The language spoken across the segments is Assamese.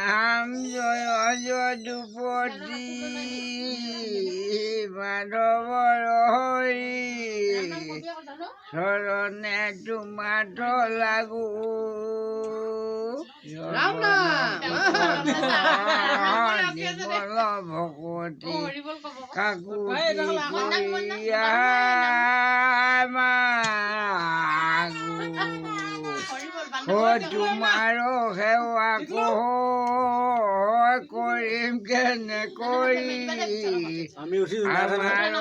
ৰাম জয় যদুপতি মাধৱ হৰি শৰণে তোমাৰ লাগো নিৰ্মল ভগৱতী কাকুতি কৰিয়া তোমাৰ সেৱা কৰিম কেনে কৰি আমাৰ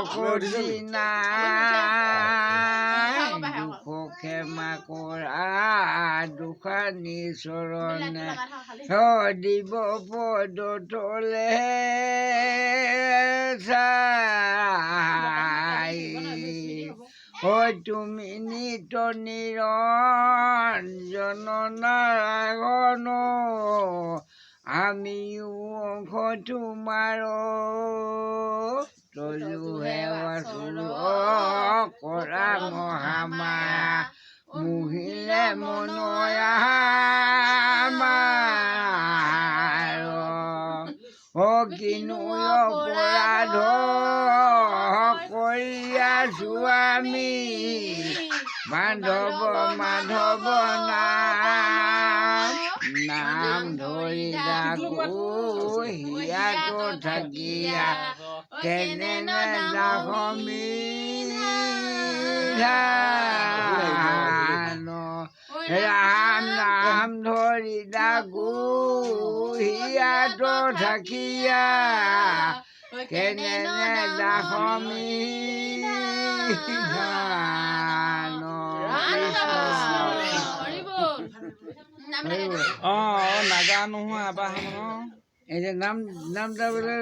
শক্তি নাই দুখ ক্ষমা কৰা দুখানি চৰণে দিব পদ তলে চাই তুমি নিত নিৰঞ্জন নাৰায়ণ আমিও অংশ তোমাৰ তয়ো সেৱা কৰা মহামায়া মোহিলে মনয়া কিনো অপৰাধ কৰি আছো আমি মাধৱ নাম ধৰি ডাকো হিয়াতো থাকিয়া কেনে নাখমি ৰাম নাম ধৰি ডাকো হিয়াতো থাকিয়া কেনে নাখমি নাজানো এই যে নাম নামটা বোলে